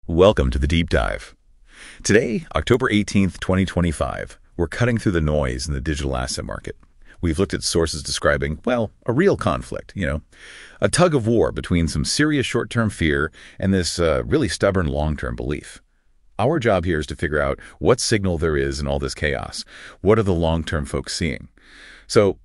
Welcome to the Deep Dive. Today, October 18th, 2025, we're cutting through the noise in the digital asset market. We've looked at sources describing, well, a real conflict, a tug of war between some serious short-term fear and this really stubborn long-term belief. Our job here is to figure out what signal there is in all this chaos. What are the long-term folks seeing? So,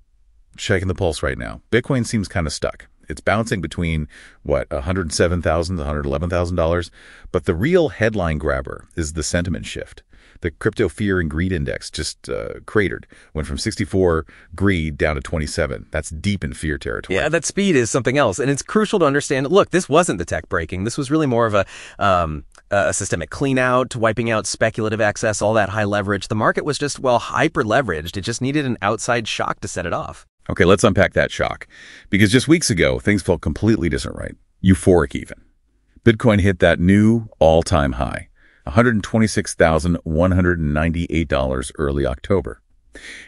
checking the pulse right now. Bitcoin seems kind of stuck. It's bouncing between, $107,000 to $111,000. But the real headline grabber is the sentiment shift. The crypto fear and greed index just cratered, went from 64 greed down to 27. That's deep in fear territory. Yeah, that speed is something else. And it's crucial to understand, look, this wasn't the tech breaking. This was really more of a systemic clean out, wiping out speculative excess, all that high leverage. The market was just, hyper leveraged. It just needed an outside shock to set it off. Okay, let's unpack that shock. Because just weeks ago, things felt completely different, right? Euphoric even. Bitcoin hit that new all-time high, $126,198 early October.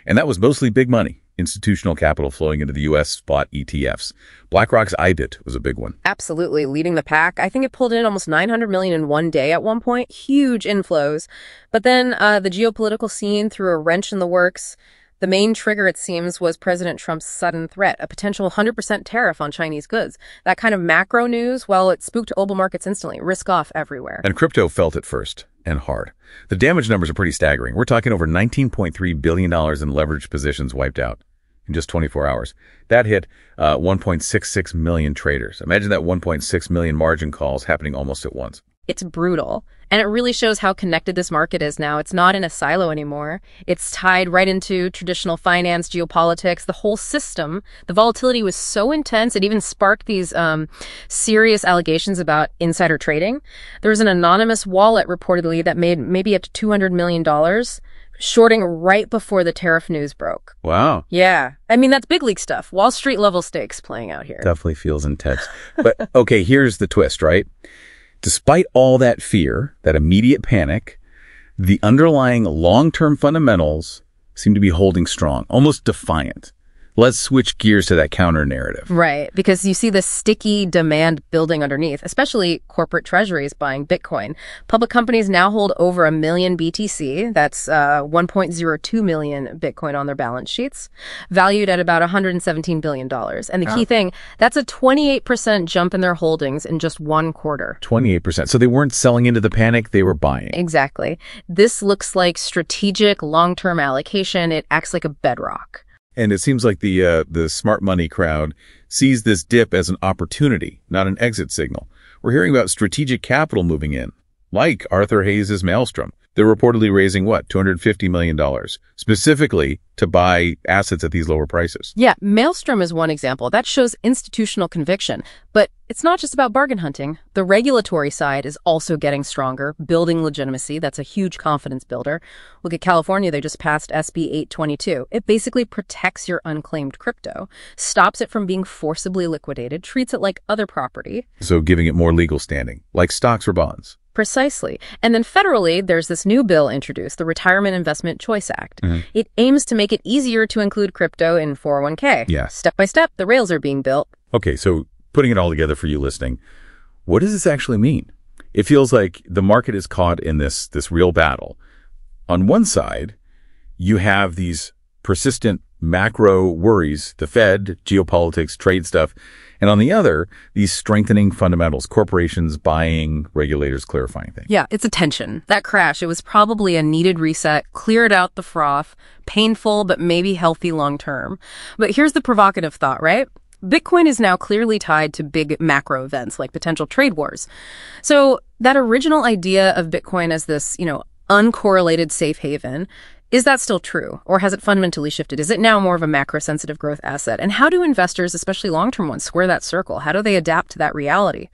And that was mostly big money, institutional capital flowing into the U.S. spot ETFs. BlackRock's IBIT was a big one. Absolutely, leading the pack. I think it pulled in almost $900 million in one day at one point. Huge inflows. But then the geopolitical scene threw a wrench in the works. The main trigger, it seems, was President Trump's sudden threat, a potential 100% tariff on Chinese goods. That kind of macro news, it spooked global markets instantly. Risk off everywhere. And crypto felt it first, and hard. The damage numbers are pretty staggering. We're talking over $19.3 billion in leveraged positions wiped out in just 24 hours. That hit 1.66 million traders. Imagine that 1.6 million margin calls happening almost at once. It's brutal. And it really shows how connected this market is now. It's not in a silo anymore. It's tied right into traditional finance, geopolitics, the whole system. The volatility was so intense, it even sparked these serious allegations about insider trading. There was an anonymous wallet reportedly that made maybe up to $200 million, shorting right before the tariff news broke. Wow. Yeah. I mean, that's big league stuff. Wall Street level stakes playing out here. Definitely feels intense. But okay, here's the twist, right? Despite all that fear, that immediate panic, the underlying long-term fundamentals seem to be holding strong, almost defiant. Let's switch gears to that counter narrative. Right, because you see the sticky demand building underneath, especially corporate treasuries buying Bitcoin. Public companies now hold over 1 million BTC. That's 1.02 million Bitcoin on their balance sheets, valued at about $117 billion. And the key thing, that's a 28% jump in their holdings in just one quarter. 28%. So they weren't selling into the panic, they were buying. Exactly. This looks like strategic long-term allocation. It acts like a bedrock. And it seems like the smart money crowd sees this dip as an opportunity, not an exit signal. We're hearing about strategic capital moving in, like Arthur Hayes' Maelstrom. They're reportedly raising, $250 million, specifically to buy assets at these lower prices. Yeah, Maelstrom is one example. That shows institutional conviction. But it's not just about bargain hunting. The regulatory side is also getting stronger, building legitimacy. That's a huge confidence builder. Look at California. They just passed SB 822. It basically protects your unclaimed crypto, stops it from being forcibly liquidated, treats it like other property. So giving it more legal standing, like stocks or bonds. Precisely. And then federally, there's this new bill introduced, the Retirement Investment Choice Act. It aims to make it easier to include crypto in 401k. Yeah. Step by step, the rails are being built. Okay, so putting it all together for you listening, what does this actually mean? It feels like the market is caught in this real battle. On one side, you have these persistent macro worries, the Fed, geopolitics, trade stuff. And on the other, these strengthening fundamentals, corporations buying, regulators clarifying things. Yeah, it's a tension. That crash, it was probably a needed reset, cleared out the froth, painful, but maybe healthy long term. But here's the provocative thought, right? Bitcoin is now clearly tied to big macro events like potential trade wars. So that original idea of Bitcoin as this, uncorrelated safe haven, is that still true? Or has it fundamentally shifted? Is it now more of a macro-sensitive growth asset? And how do investors, especially long-term ones, square that circle? How do they adapt to that reality?